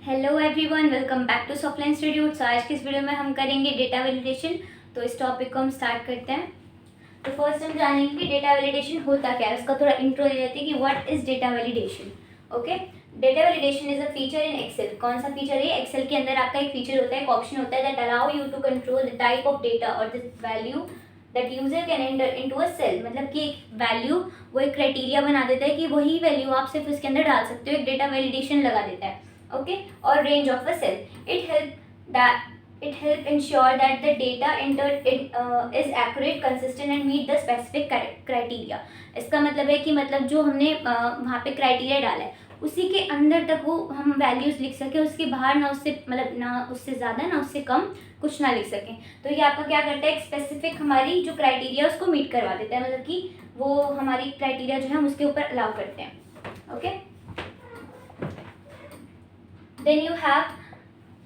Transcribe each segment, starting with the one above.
Hello everyone, welcome back to Softline Institute. आज की इस वीडियो में हम करेंगे डेटा वैलिडेशन। तो इस टॉपिक को हम स्टार्ट करते हैं। तो फर्स्ट हम जानेंगे कि डेटा वैलिडेशन होता क्या है। उसका थोड़ा इंट्रो दे देते हैं कि what is data validation. Okay, data validation is a feature in Excel. कौन सा फीचर है? एक्सेल के अंदर आपका एक फीचर होता है, एक ऑप्शन होता है that allow you to control the type of data और the value that user can enter into a cell. मतलब कि एक वैल्यू, वो एक क्राइटेरिया बना देता है कि वही वैल्यू आप सिर्फ इसके अंदर डाल सकते हो। एक डेटा वैलिडेशन लगा देता है। Okay, or range of a cell. It help ensure that the data entered is accurate, consistent and meet the specific criteria. इसका मतलब है कि जो हमने वहाँ पे क्राइटेरिया डाला है उसी के अंदर तक वो हम वैल्यूज लिख सकें, उसके बाहर ना उससे ना उससे ज़्यादा ना उससे कम कुछ ना लिख सकें। तो ये आपका क्या करता है, एक स्पेसिफिक हमारी जो क्राइटेरिया उसको मीट करवा देता है। मतलब कि वो हमारी क्राइटेरिया जो है हम उसके ऊपर अलाउ करते हैं। Okay, then you have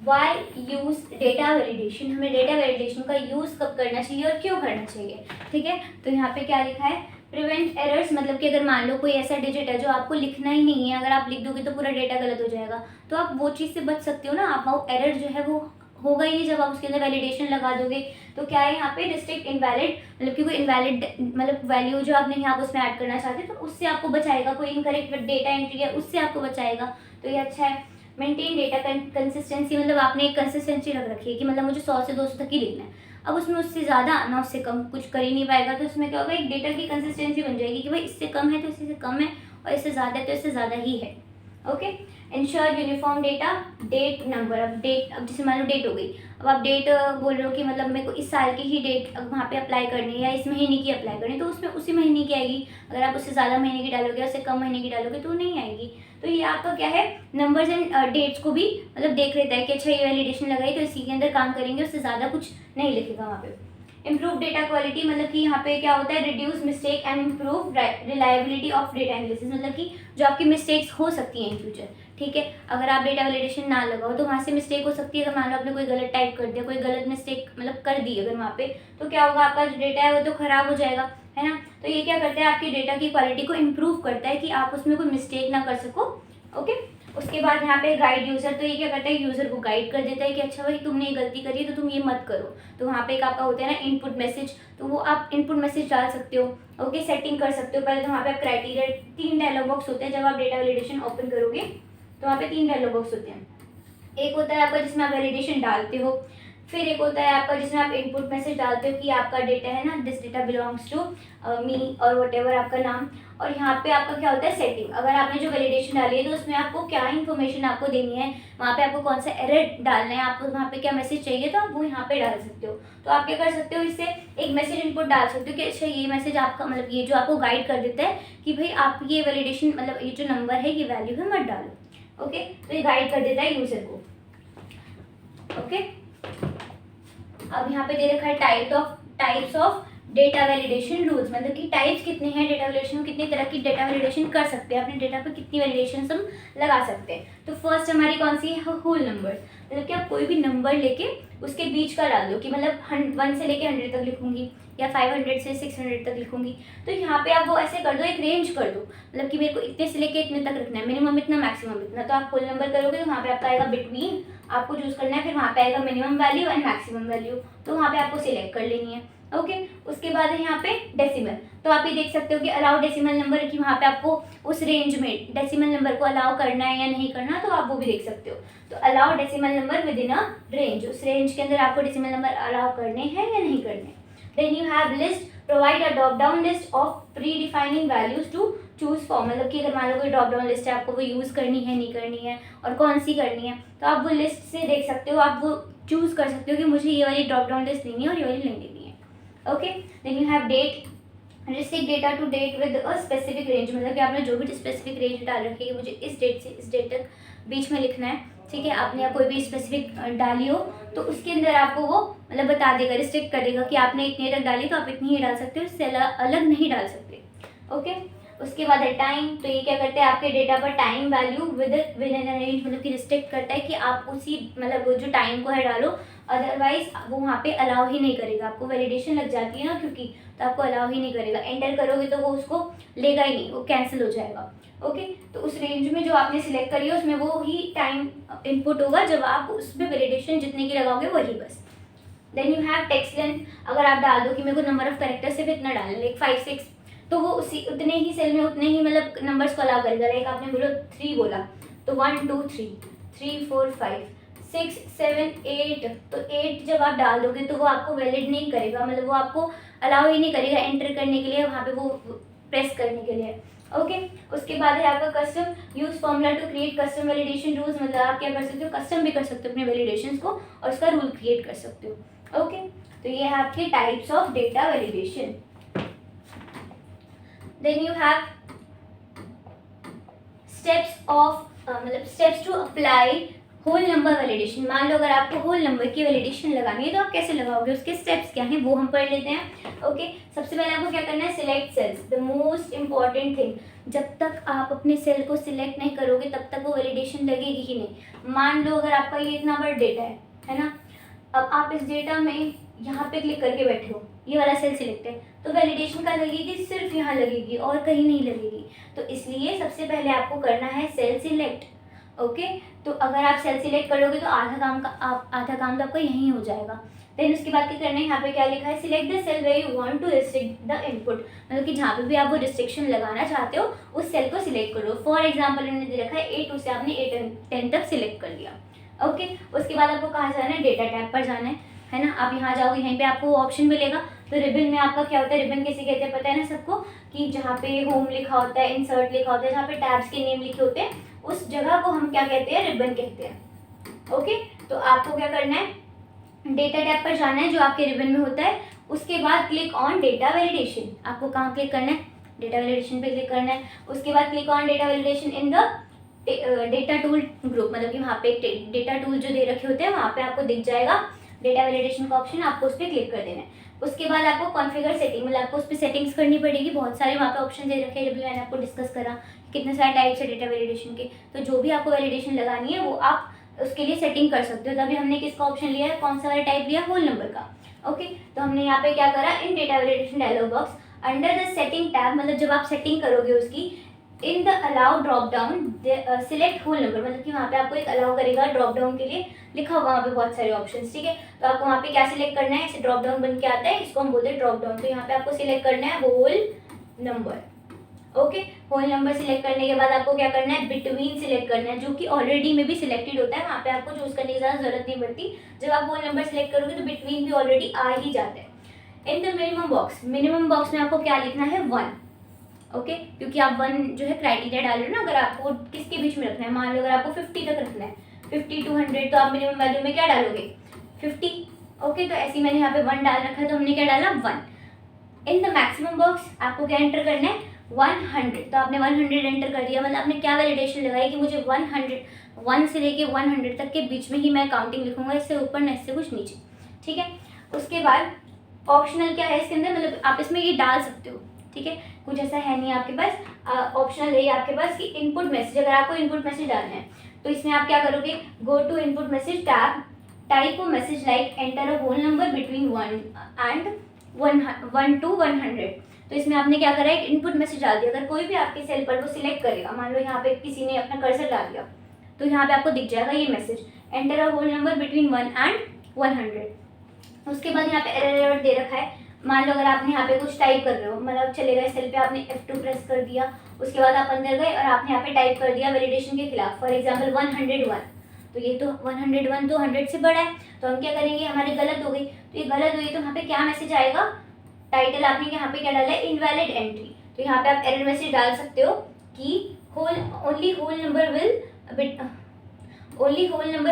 why use data validation. हमें डेटा वैलिडेशन का यूज़ कब करना चाहिए और क्यों करना चाहिए। ठीक है, तो यहाँ पे क्या लिखा है, प्रिवेंट एरर्स। मतलब कि अगर मान लो कोई ऐसा डिजिट है जो आपको लिखना ही नहीं है, अगर आप लिख दोगे तो पूरा डेटा गलत हो जाएगा, तो आप वो चीज़ से बच सकते हो ना। आप वो एरर जो है वो होगा ही नहीं जब आप उसके अंदर वैलिडेशन लगा दोगे। तो क्या है यहाँ पे, रिस्ट्रिक्ट इनवैलिड, मतलब कि कोई इनवैलिड वैल्यू जो आप नहीं आप उसमें ऐड करना चाहते तो उससे आपको बचाएगा। कोई इनकरेक्ट डेटा एंट्री है उससे आपको बचाएगा, तो ये अच्छा है। मेंटेन डेटा कंसिस्टेंसी, मतलब आपने एक कंसिस्टेंसी रख रखी है कि मुझे 100 से 200 तक ही लिखना है। अब उसमें उससे ज़्यादा ना उससे कम कुछ कर ही नहीं पाएगा, तो उसमें क्या होगा, एक डेटा की कंसिस्टेंसी बन जाएगी कि भाई इससे कम है तो इससे कम है और इससे ज़्यादा है तो इससे ज़्यादा ही है। Okay, ensure uniform data, date number. अब डेट, अब जैसे मान लो डेट हो गई, अब आप डेट बोल रहे हो कि मेरे को इस साल की ही डेट वहाँ पे अप्लाई करनी है या इस महीने की अप्लाई करनी है, तो उसमें उसी महीने की आएगी। अगर आप उससे ज़्यादा महीने की डालोगे या उससे कम महीने की डालोगे तो नहीं आएगी। तो ये आपका क्या है, नंबर्स एंड डेट्स को भी देख लेता है कि अच्छा ये वैलिडेशन लगाई तो इसी के अंदर काम करेंगे, उससे ज़्यादा कुछ नहीं लिखेगा वहाँ पे। इम्प्रूव डेटा क्वालिटी, मतलब कि यहाँ पे क्या होता है, reduce mistake and improve reliability of data analysis. मतलब कि जो आपकी मिस्टेक्स हो सकती हैं इन फ्यूचर, ठीक है, अगर आप डेटा वैलिडेशन ना लगाओ तो वहाँ से मिस्टेक हो सकती है। अगर मान लो आपने कोई गलत टाइप कर दिया, कोई गलत मिस्टेक कर दी अगर वहाँ पे, तो क्या होगा, आपका जो डेटा है वो तो खराब हो जाएगा, है ना। तो ये क्या करता है, आपकी डेटा की क्वालिटी को इम्प्रूव करता है कि आप उसमें कोई मिस्टेक ना कर सको। ओके, उसके बाद यहाँ पे गाइड यूज़र, तो ये क्या करता है, यूज़र को गाइड कर देता है कि अच्छा भाई तुमने ये गलती करी है तो तुम ये मत करो। तो वहाँ पे एक आपका होता है ना इनपुट मैसेज, तो वो आप इनपुट मैसेज डाल सकते हो। ओके, सेटिंग कर सकते हो। पहले तो वहाँ पे आप क्राइटेरिया, 3 डायलॉग बॉक्स होते हैं जब आप डेटा वैलिडेशन ओपन करोगे, तो वहाँ पे 3 डायलॉग बॉक्स होते हैं। एक होता है आपका जिसमें आप वैलिडेशन डालते हो, फिर एक होता है आपका जिसमें आप इनपुट मैसेज डालते हो कि आपका डेटा है ना, this data belongs to me और वट एवर आपका नाम। और यहाँ पे आपका क्या होता है, सेटिंग। अगर आपने जो वैलिडेशन डाली है तो उसमें आपको क्या इन्फॉर्मेशन आपको देनी है, वहाँ पे आपको कौन सा एरर डालना है, आपको वहाँ पे क्या मैसेज चाहिए, तो आप वो यहाँ पे डाल सकते हो। तो आप क्या कर सकते हो, इससे एक मैसेज इनपुट डाल सकते हो कि अच्छा ये मैसेज आपका, ये जो आपको गाइड कर देता है कि भाई आप ये वैलिडेशन, ये जो नंबर है, ये वैल्यू है, मत डालो। ओके, तो ये गाइड कर देता है यूजर को। ओके, अब यहाँ पे दे रखा है types of data validation rules. मतलब कि टाइप्स कितने हैं डेटा वैलिडेशन में, कितनी तरह की डेटा वैलिडेशन कर सकते हैं, अपने डेटा पर कितनी वैलिडेशन हम लगा सकते हैं। तो फर्स्ट हमारी कौन सी है, होल नंबर। मतलब कि आप कोई भी नंबर लेके उसके बीच का डाल दो कि 1 से लेके 100 तक लिखूंगी या 500 से 600 तक लिखूंगी। तो यहाँ पे आप वो ऐसे कर दो, एक रेंज कर दो, मतलब कि मेरे को इतने से लेके इतने तक रखना है, मिनिमम इतना मैक्सिमम इतना। तो आप होल नंबर करोगे तो वहाँ पे आपका आएगा बिटवीन, आपको चूज करना है, फिर वहाँ पे आएगा minimum value and maximum value, तो वहाँ पे आपको सिलेक्ट कर लेनी है। ओके, उसके बाद है यहाँ पे डेसिमल। तो आप ये देख सकते हो कि अलाउ डेसिमल नंबर, कि वहाँ पे आपको उस रेंज में डेसिमल नंबर को अलाउ करना है या नहीं करना, तो आप वो भी देख सकते हो। तो allow decimal number with in a range, उस रेंज के अंदर आपको डेसिमल नंबर अलाउ करने हैं या नहीं करने। Then you have list, provide a drop down list of predefining values to choose for. मतलब कि अगर मान लो कोई ड्रॉप डाउन लिस्ट है, आपको वो यूज़ करनी है नहीं करनी है और कौन सी करनी है, तो आप वो लिस्ट से देख सकते हो, आप वो चूज़ कर सकते हो कि मुझे ये वाली ड्रॉप डाउन लिस्ट लेनी है और ये वाली नहीं लेनी है। Okay, then you have date, restrict data to date with a specific range. मतलब कि आपने जो भी स्पेसिफिक रेंज डाल रखी है, मुझे इस डेट से इस डेट तक बीच में लिखना है, ठीक है, आपने कोई भी स्पेसिफिक डाली हो तो उसके अंदर आपको वो बता देगा, रिस्ट्रिक्ट कर देगा कि आपने इतने तक डाली तो आप इतनी ही डाल सकते हो, इससे अलग नहीं डाल सकते। ओके, उसके बाद है टाइम। तो ये क्या करते हैं, आपके डेटा पर time value with in range, मतलब कि रिस्ट्रिक्ट करता है कि आप उसी वो जो टाइम को है डालो, अदरवाइज वो वहाँ पे अलाउ ही नहीं करेगा। आपको वैलिडेशन लग जाती है ना, क्योंकि तो आपको अलाउ ही नहीं करेगा। एंटर करोगे तो वो उसको लेगा ही नहीं, वो कैंसिल हो जाएगा। ओके, तो उस रेंज में जो आपने सिलेक्ट करी है उसमें वो ही टाइम इनपुट होगा जब आप उस पर वैलिडेशन जितने की लगाओगे वही बस। Then you have text length. अगर आप डाल दो कि मेरे को नंबर ऑफ कैरेक्टर सिर्फ इतना डालना, लाइक 5 6, तो वो उसी उतने ही सेल में उतने ही मतलब नंबर्स को अलाउ करेगा। लाइक आपने बोलो 3 बोला तो 1 2 3 3 4 5 6 7 8, तो 8 जब आप डाल दोगे तो वो आपको वैलिड नहीं करेगा, मतलब वो आपको अलाउ ही नहीं करेगा एंटर करने के लिए, वहाँ पे वो प्रेस करने के लिए। ओके, उसके बाद है आपका custom. Use formula to create custom validation rules, मतलब आप क्या कर सकते हो, कस्टम भी कर सकते हो अपने वैलिडेशंस को और उसका रूल क्रिएट कर सकते हो। ओके, तो ये है आपके types of data validation. Then you have steps of मतलब steps to apply whole number validation. मान लो अगर आपको होल नंबर की वैलिडेशन लगानी है तो आप कैसे लगाओगे, उसके स्टेप्स क्या हैं वो हम पढ़ लेते हैं। ओके, सबसे पहले आपको क्या करना है, select cells, the most important thing. जब तक आप अपने सेल को सिलेक्ट नहीं करोगे तब तक वो वैलिडेशन लगेगी ही नहीं। मान लो अगर आपका ये इतना बड़ा डेटा है ना, अब आप इस डेटा में यहाँ पे क्लिक करके बैठे हो, ये वाला सेल सिलेक्ट है, तो वैलिडेशन का लगेगी सिर्फ यहाँ लगेगी और कहीं नहीं लगेगी। तो इसलिए सबसे पहले आपको करना है सेल सिलेक्ट। ओके, तो अगर आप सेल सिलेक्ट करोगे तो आधा काम तो आपका यहीं हो जाएगा। देन उसके बाद क्या करना है, यहाँ पे क्या लिखा है, select the cell where you want to restrict the input, मतलब कि जहाँ पे भी आप वो रिस्ट्रिक्शन लगाना चाहते हो उस सेल को सिलेक्ट करो। फॉर एग्जाम्पल मैंने दे रखा है A2 से आपने A10 तक सिलेक्ट कर लिया। ओके, उसके बाद आपको कहाँ जाना है, डेटा टैब पर जाना है ना। आप यहाँ जाओगे, यहीं पे आपको ऑप्शन मिलेगा। तो रिबन में आपका क्या होता है, रिबन कैसे कहते हैं पता है ना सबको, कि जहाँ पे होम लिखा होता है, इंसर्ट लिखा होता है, जहाँ पे टैब्स के नेम लिखे होते हैं उस जगह को हम क्या कहते हैं, रिबन कहते हैं। ओके, तो आपको क्या करना है, डेटा टैब पर जाना है जो आपके रिबन में होता है। उसके बाद क्लिक ऑन डेटा वैलिडेशन, आपको कहाँ क्लिक करना है, डेटा वैलिडेशन पे क्लिक करना है। उसके बाद click on data validation in the data tool group, मतलब कि वहाँ पे डेटा टूल जो दे रखे होते हैं वहाँ पे आपको दिख जाएगा डेटा वैलिडेशन का ऑप्शन, आपको उस पर क्लिक कर देना है। उसके बाद आपको कॉन्फ़िगर सेटिंग, मतलब आपको उस पर सेटिंग्स करनी पड़ेगी। बहुत सारे वहाँ पे ऑप्शन दे रखे हैं, जब भी मैंने आपको डिस्कस करा कितने सारे टाइप्स है डेटा वैलिडेशन के, तो जो भी आपको वैलिडेशन लगानी है वो आप उसके लिए सेटिंग कर सकते हो। तभी हमने किसका ऑप्शन लिया है, कौन सा वाला टाइप लिया, होल नंबर का। ओके, तो हमने यहाँ पे क्या करा, in data validation dialog box under the setting tab, मतलब जब आप सेटिंग करोगे उसकी, in the allow drop down select whole number, मतलब कि वहाँ पे आपको एक अलाउ करेगा ड्रॉप डाउन के लिए, लिखा हुआ वहाँ पे बहुत सारे ऑप्शंस। ठीक है, तो आपको वहाँ पे क्या सिलेक्ट करना है, ऐसे ड्रॉप डाउन बन के आता है, इसको हम बोलते हैं ड्रॉप डाउन। तो यहाँ पे आपको सिलेक्ट करना है whole number. Okay, whole number select करने के बाद आपको क्या करना है, बिटवीन सिलेक्ट करना है, जो कि ऑलरेडी में भी सिलेक्टेड होता है, वहाँ पे आपको चूज करने की ज़्यादा जरूरत नहीं पड़ती। जब आप होल नंबर सिलेक्ट करोगे तो बिटवीन भी ऑलरेडी आ ही जाता है। In the minimum box, minimum box में आपको क्या लिखना है, 1। ओके, क्योंकि आप 1 जो है क्राइटेरिया डाल रहे हो ना, अगर आपको किसके बीच में रखना है, मान लो अगर आपको 50 तक रखना है, 50 to 100, तो आप मिनिमम वैल्यू में क्या डालोगे, 50। ओके, तो ऐसे ही मैंने यहाँ पे 1 डाल रखा है, तो हमने क्या डाला, 1। इन द मैक्सिमम बॉक्स आपको क्या एंटर करना है, 100, तो आपने 100 एंटर कर दिया। मतलब आपने क्या वैलिडेशन लगाई कि मुझे 1 से लेके 100 तक के बीच में ही मैं काउंटिंग लिखूंगा, इससे ऊपर न इससे कुछ नीचे। ठीक है, उसके बाद ऑप्शनल क्या है इसके अंदर, मतलब आप इसमें ये डाल सकते हो। ठीक है, कुछ ऐसा है नहीं आपके पास, ऑप्शनल है आपके पास कि इनपुट मैसेज, अगर आपको इनपुट मैसेज डालना है तो इसमें आप क्या करोगे, go to input message tab, type a message like enter a whole number between 1 to 100। तो इसमें आपने क्या करा है, इनपुट मैसेज डाल दिया। अगर कोई भी आपके सेल पर वो सिलेक्ट करेगा, मान लो यहाँ पे किसी ने अपना कर्सर डाल दिया, तो यहाँ पे आपको दिख जाएगा ये message, enter a whole number between 1 and 100। उसके बाद यहाँ पे एरर अलर्ट दे रखा है। मान लो अगर आपने यहाँ पे कुछ टाइप कर रहे हो, मतलब चले गए सेल पे, आपने F2 प्रेस कर दिया, उसके बाद आप अंदर गए और आपने यहाँ पे टाइप कर दिया वैलिडेशन के खिलाफ, फॉर एग्जांपल 101, तो ये तो 101 तो 100 से बड़ा है, तो हम क्या करेंगे, हमारी गलत हो गई, तो ये गलत हुई तो यहाँ पे क्या मैसेज आएगा, टाइटल आपने यहाँ पे क्या डाला है, इनवैलिड एंट्री। तो यहाँ पे आप एरर मैसेज डाल सकते हो कि only whole number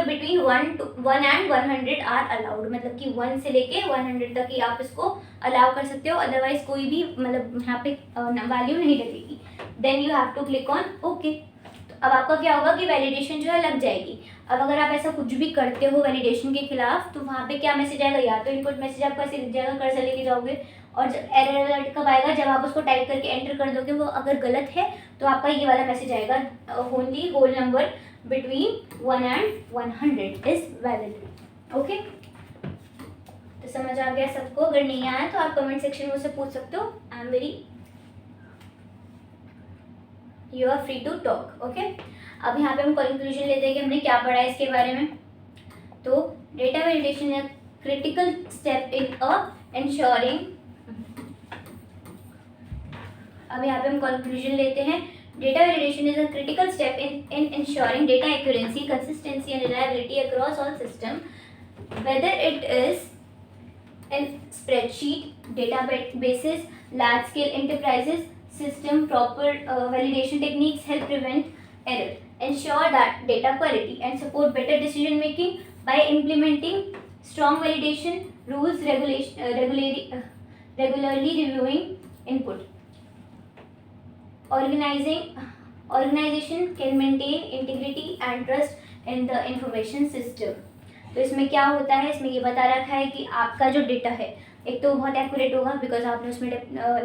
between 1 and 100 are allowed, मतलब कि 1 से लेके 100 तक ही आप इसको अलाउ कर सकते हो, अदरवाइज कोई भी मतलब यहाँ पे वैल्यू नहीं लगेगी। Then you have to click on okay. तो अब आपका क्या होगा कि वैलिडेशन जो है लग जाएगी। अब अगर आप ऐसा कुछ भी करते हो वैलिडेशन के खिलाफ, तो वहाँ पे क्या मैसेज आएगा, या तो इनपुट मैसेज आपको ऐसे दिख जाएगा, कर्सर लेके जाओगे, और जब एरर अलर्ट कब आएगा, जब आप उसको टाइप करके एंटर कर दोगे, वो अगर गलत है तो आपका ये वाला मैसेज आएगा, only whole number between 1 and 100 is valid. Okay, तो समझ आ गया सबको? अगर नहीं आया तो आप कमेंट सेक्शन में मुझसे पूछ सकते हो। I am very, you are free to talk. Okay, अब यहाँ पे हम कंक्लूजन लेते हैं कि हमने क्या पढ़ा है इसके बारे में। तो डेटा वैलिडेशन है क्रिटिकल स्टेप इन इंश्योरिंग, अब यहाँ पे हम कंक्लूजन लेते हैं। Data validation is a critical step in ensuring data accuracy, consistency and reliability across all system, whether it is in spreadsheet, databases, large scale enterprises system. Proper validation techniques help prevent error, ensure that data quality and support better decision making by implementing strong validation rules, regularly reviewing input. Organization can maintain integrity and trust in the information system. तो इसमें क्या होता है, इसमें ये बता रखा है कि आपका जो डेटा है एक तो बहुत एक्यूरेट होगा बिकॉज आपने उसमें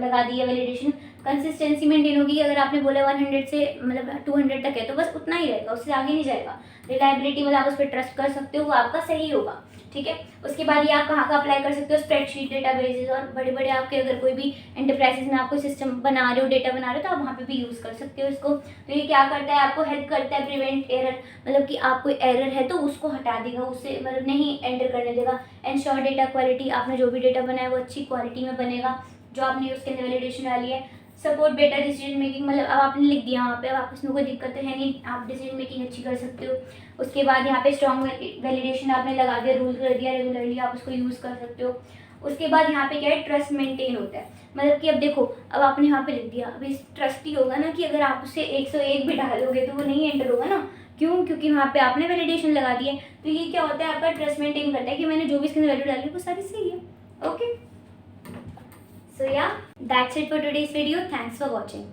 लगा दिया वैलिडेशन। कंसिस्टेंसी मेंटेन होगी, अगर आपने बोला 100 से मतलब 200 तक है तो बस उतना ही रहेगा, उससे आगे नहीं जाएगा। रिलायबिलिटी मतलब आप उस पर ट्रस्ट कर सकते हो, वो आपका सही होगा, ठीक है। उसके बाद ये आप कहाँ का अप्लाई कर सकते हो, स्प्रेडशीट, डेटाबेसेस और बड़े बड़े आपके अगर कोई भी एंटरप्राइजेस में आपको सिस्टम बना रहे हो, डेटा बना रहे हो तो आप वहाँ पे भी यूज़ कर सकते हो इसको। तो ये क्या करता है, आपको हेल्प करता है प्रिवेंट एरर, मतलब कि आप कोई एरर है तो उसको हटा देगा, उससे मतलब नहीं एंटर करने देगा। एंश्योर डेटा क्वालिटी, आपने जो भी डेटा बनाया वो अच्छी क्वालिटी में बनेगा जो आपने उसके अंदर वैलिडेशन डाली है। सपोर्ट बेटर डिसीजन मेकिंग, मतलब अब आपने लिख दिया वहाँ पे, अब आप उसमें कोई दिक्कत है नहीं, आप डिसीजन मेकिंग अच्छी कर सकते हो। उसके बाद यहाँ पे स्ट्रॉन्ग वैलिडेशन आपने लगा दिया, रूल कर दिया, रेगुलरली आप उसको यूज़ कर सकते हो। उसके बाद यहाँ पे क्या है, ट्रस्ट मेंटेन होता है, मतलब कि अब देखो अब आपने यहाँ पे लिख दिया, अब इस ट्रस्ट ही होगा ना कि अगर आप उसे 101 भी डालोगे तो वो नहीं एंटर होगा ना, क्यों? क्योंकि वहाँ पे आपने वैलिडेशन लगा दिया है। तो ये क्या होता है, आपका ट्रस्ट मेंटेन करता है कि मैंने जो भी इसके अंदर वैल्यू डाली वो सारी सही है। Okay, so yeah, that's it for today's video. Thanks for watching.